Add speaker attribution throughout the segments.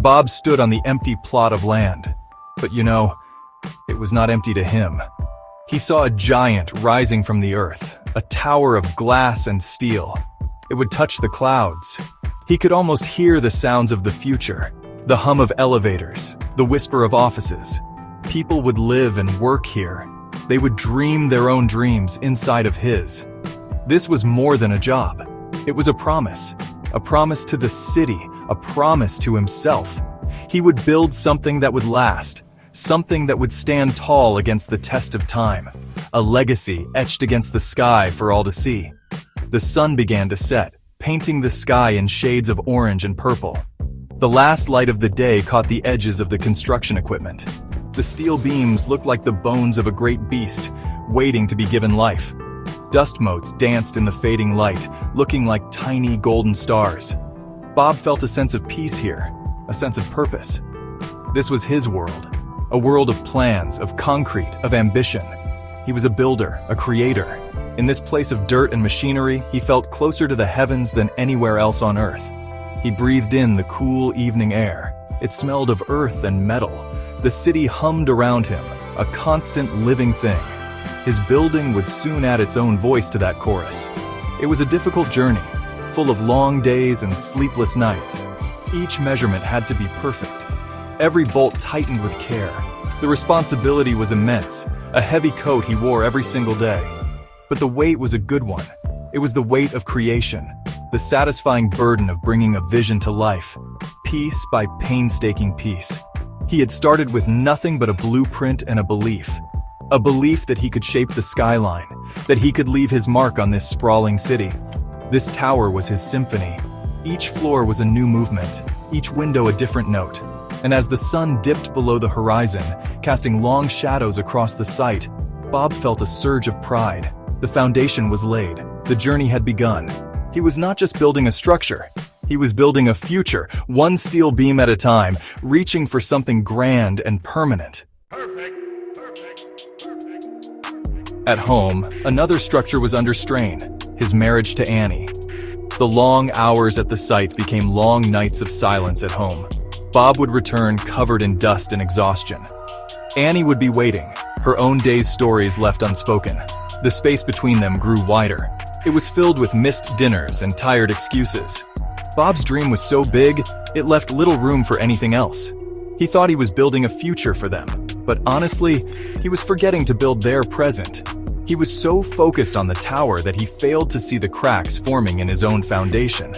Speaker 1: Bob stood on the empty plot of land. But it was not empty to him. He saw a giant rising from the earth, a tower of glass and steel. It would touch the clouds. He could almost hear the sounds of the future, the hum of elevators, the whisper of offices. People would live and work here. They would dream their own dreams inside of his. This was more than a job. It was a promise to the city, a promise to himself. He would build something that would last, something that would stand tall against the test of time, a legacy etched against the sky for all to see. The sun began to set, painting the sky in shades of orange and purple. The last light of the day caught the edges of the construction equipment. The steel beams looked like the bones of a great beast, waiting to be given life. Dust motes danced in the fading light, looking like tiny golden stars. Bob felt a sense of peace here, a sense of purpose. This was his world, a world of plans, of concrete, of ambition. He was a builder, a creator. In this place of dirt and machinery, he felt closer to the heavens than anywhere else on earth. He breathed in the cool evening air. It smelled of earth and metal. The city hummed around him, a constant living thing. His building would soon add its own voice to that chorus. It was a difficult journey, full of long days and sleepless nights. Each measurement had to be perfect. Every bolt tightened with care. The responsibility was immense, a heavy coat he wore every single day. But the weight was a good one. It was the weight of creation, the satisfying burden of bringing a vision to life, piece by painstaking piece. He had started with nothing but a blueprint and a belief that he could shape the skyline, that he could leave his mark on this sprawling city. This tower was his symphony. Each floor was a new movement, each window a different note. And as the sun dipped below the horizon, casting long shadows across the site, Bob felt a surge of pride. The foundation was laid. The journey had begun. He was not just building a structure. He was building a future, one steel beam at a time, reaching for something grand and permanent. At home, another structure was under strain, his marriage to Annie. The long hours at the site became long nights of silence at home. Bob would return covered in dust and exhaustion. Annie would be waiting, her own day's stories left unspoken. The space between them grew wider. It was filled with missed dinners and tired excuses. Bob's dream was so big, it left little room for anything else. He thought he was building a future for them, but honestly, he was forgetting to build their present. He was so focused on the tower that he failed to see the cracks forming in his own foundation.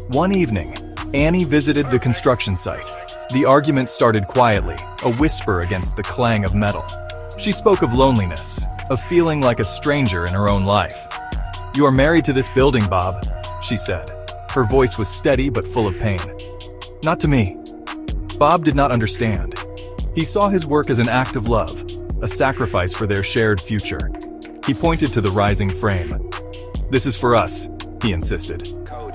Speaker 1: One evening, Annie visited the construction site. The argument started quietly, a whisper against the clang of metal. She spoke of loneliness, of feeling like a stranger in her own life. "You are married to this building, Bob," she said. Her voice was steady but full of pain. "Not to me." Bob did not understand. He saw his work as an act of love, a sacrifice for their shared future. He pointed to the rising frame. "This is for us," he insisted.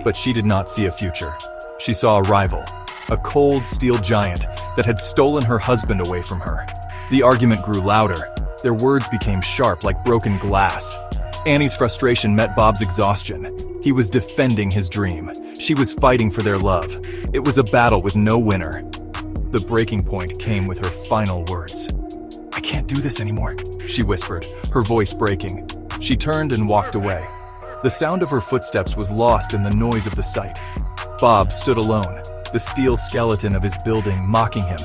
Speaker 1: But she did not see a future. She saw a rival, a cold steel giant that had stolen her husband away from her. The argument grew louder. Their words became sharp like broken glass. Annie's frustration met Bob's exhaustion. He was defending his dream. She was fighting for their love. It was a battle with no winner. The breaking point came with her final words. "I can't do this anymore," she whispered, her voice breaking. She turned and walked away. The sound of her footsteps was lost in the noise of the site. Bob stood alone, the steel skeleton of his building mocking him.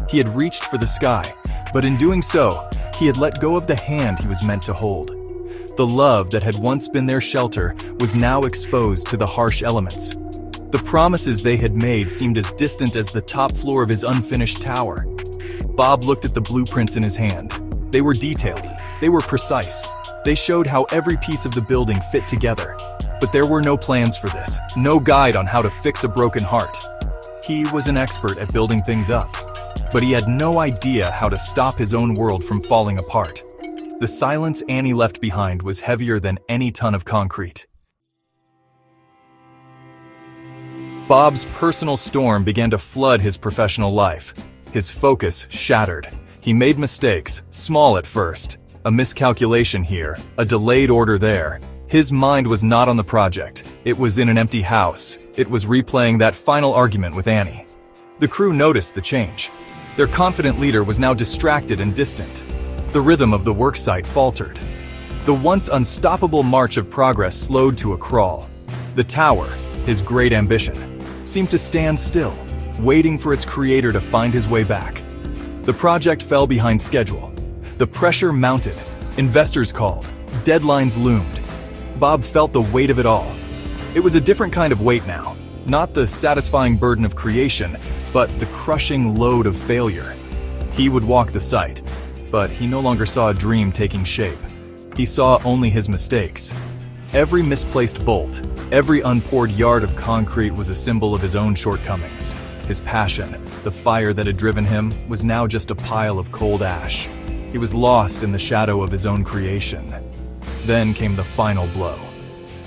Speaker 1: He had reached for the sky, but in doing so, he had let go of the hand he was meant to hold. The love that had once been their shelter was now exposed to the harsh elements. The promises they had made seemed as distant as the top floor of his unfinished tower. Bob looked at the blueprints in his hand. They were detailed. They were precise. They showed how every piece of the building fit together. But there were no plans for this, no guide on how to fix a broken heart. He was an expert at building things up, but he had no idea how to stop his own world from falling apart. The silence Annie left behind was heavier than any ton of concrete. Bob's personal storm began to flood his professional life. His focus shattered. He made mistakes, small at first. A miscalculation here, a delayed order there. His mind was not on the project. It was in an empty house. It was replaying that final argument with Annie. The crew noticed the change. Their confident leader was now distracted and distant. The rhythm of the worksite faltered. The once unstoppable march of progress slowed to a crawl. The tower, his great ambition, seemed to stand still, waiting for its creator to find his way back. The project fell behind schedule. The pressure mounted. Investors called. Deadlines loomed. Bob felt the weight of it all. It was a different kind of weight now. Not the satisfying burden of creation, but the crushing load of failure. He would walk the site, but he no longer saw a dream taking shape. He saw only his mistakes. Every misplaced bolt, every unpoured yard of concrete was a symbol of his own shortcomings. His passion, the fire that had driven him, was now just a pile of cold ash. He was lost in the shadow of his own creation. Then came the final blow.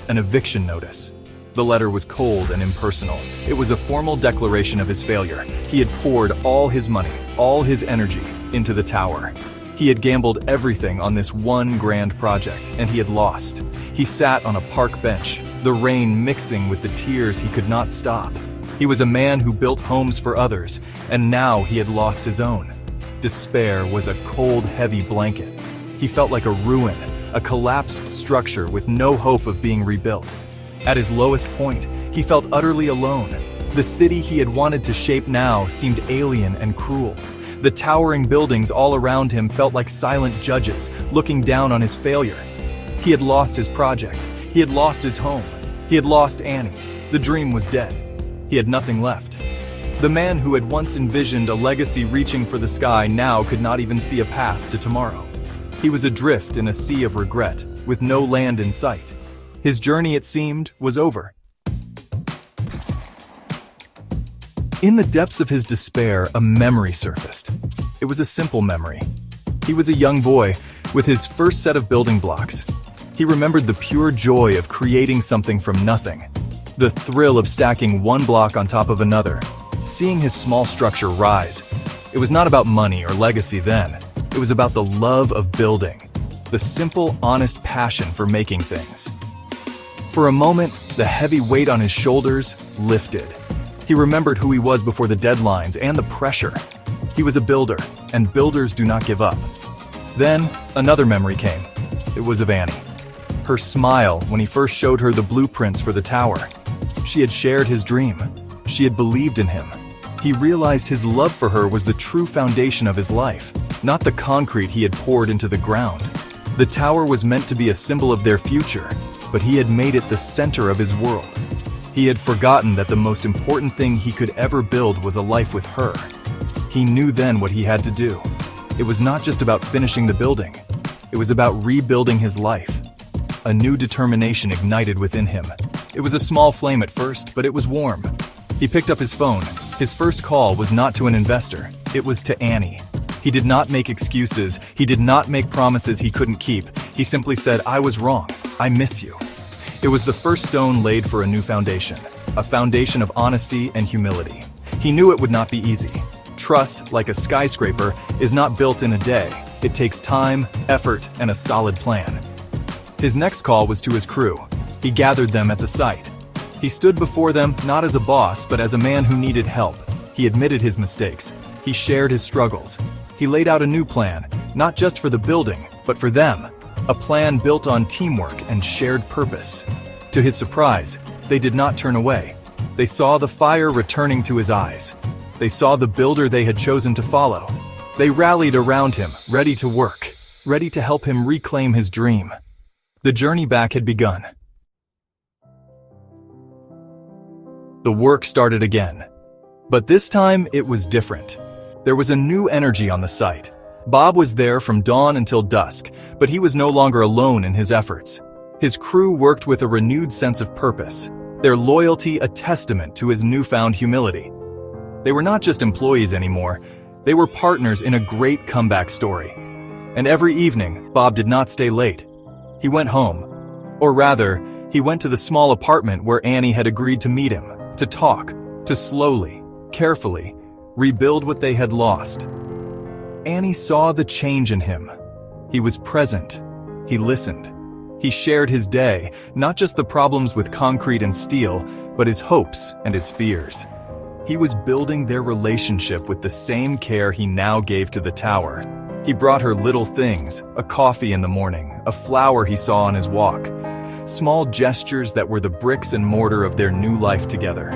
Speaker 1: An eviction notice. The letter was cold and impersonal. It was a formal declaration of his failure. He had poured all his money, all his energy, into the tower. He had gambled everything on this one grand project, and he had lost. He sat on a park bench, the rain mixing with the tears he could not stop. He was a man who built homes for others, and now he had lost his own. Despair was a cold, heavy blanket. He felt like a ruin, a collapsed structure with no hope of being rebuilt. At his lowest point, he felt utterly alone. The city he had wanted to shape now seemed alien and cruel. The towering buildings all around him felt like silent judges, looking down on his failure. He had lost his project. He had lost his home. He had lost Annie. The dream was dead. He had nothing left. The man who had once envisioned a legacy reaching for the sky now could not even see a path to tomorrow. He was adrift in a sea of regret, with no land in sight. His journey, it seemed, was over. In the depths of his despair, a memory surfaced. It was a simple memory. He was a young boy with his first set of building blocks. He remembered the pure joy of creating something from nothing, the thrill of stacking one block on top of another, seeing his small structure rise. It was not about money or legacy then. It was about the love of building, the simple, honest passion for making things. For a moment, the heavy weight on his shoulders lifted. He remembered who he was before the deadlines and the pressure. He was a builder, and builders do not give up. Then, another memory came. It was of Annie. Her smile when he first showed her the blueprints for the tower. She had shared his dream. She had believed in him. He realized his love for her was the true foundation of his life, not the concrete he had poured into the ground. The tower was meant to be a symbol of their future, but he had made it the center of his world. He had forgotten that the most important thing he could ever build was a life with her. He knew then what he had to do. It was not just about finishing the building. It was about rebuilding his life. A new determination ignited within him. It was a small flame at first, but it was warm. He picked up his phone. His first call was not to an investor. It was to Annie. He did not make excuses. He did not make promises he couldn't keep. He simply said, "I was wrong. I miss you." It was the first stone laid for a new foundation, a foundation of honesty and humility. He knew it would not be easy. Trust, like a skyscraper, is not built in a day. It takes time, effort, and a solid plan. His next call was to his crew. He gathered them at the site. He stood before them not as a boss, but as a man who needed help. He admitted his mistakes. He shared his struggles. He laid out a new plan, not just for the building, but for them. A plan built on teamwork and shared purpose. To his surprise, they did not turn away. They saw the fire returning to his eyes. They saw the builder they had chosen to follow. They rallied around him, ready to work, ready to help him reclaim his dream. The journey back had begun. The work started again. But this time, it was different. There was a new energy on the site. Bob was there from dawn until dusk, but he was no longer alone in his efforts. His crew worked with a renewed sense of purpose, their loyalty a testament to his newfound humility. They were not just employees anymore, they were partners in a great comeback story. And every evening, Bob did not stay late. He went home. Or rather, he went to the small apartment where Annie had agreed to meet him, to talk, to slowly, carefully, rebuild what they had lost. Annie saw the change in him. He was present. He listened. He shared his day, not just the problems with concrete and steel, but his hopes and his fears. He was building their relationship with the same care he now gave to the tower. He brought her little things, a coffee in the morning, a flower he saw on his walk. Small gestures that were the bricks and mortar of their new life together.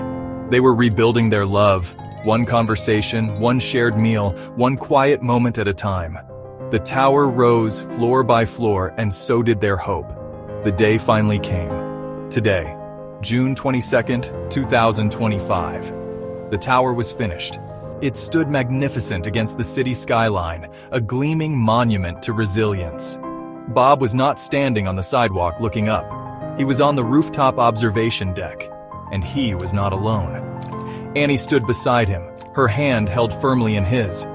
Speaker 1: They were rebuilding their love, one conversation, one shared meal, one quiet moment at a time. The tower rose floor by floor, and so did their hope. The day finally came. Today, June 22nd, 2025. The tower was finished. It stood magnificent against the city skyline, a gleaming monument to resilience. Bob was not standing on the sidewalk looking up. He was on the rooftop observation deck, and he was not alone. Annie stood beside him, her hand held firmly in his.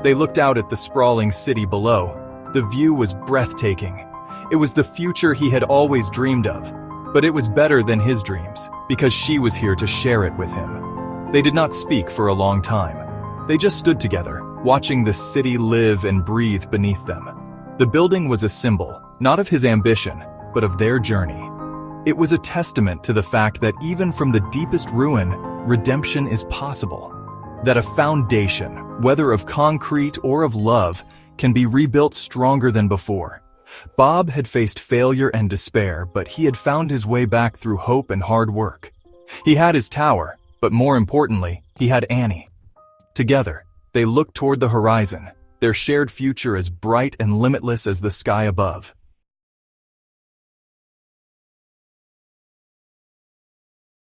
Speaker 1: They looked out at the sprawling city below. The view was breathtaking. It was the future he had always dreamed of, but it was better than his dreams, because she was here to share it with him. They did not speak for a long time. They just stood together, watching the city live and breathe beneath them. The building was a symbol, not of his ambition, but of their journey. It was a testament to the fact that even from the deepest ruin, redemption is possible. That a foundation, whether of concrete or of love, can be rebuilt stronger than before. Bob had faced failure and despair, but he had found his way back through hope and hard work. He had his tower, but more importantly, he had Annie. Together, they looked toward the horizon, their shared future as bright and limitless as the sky above.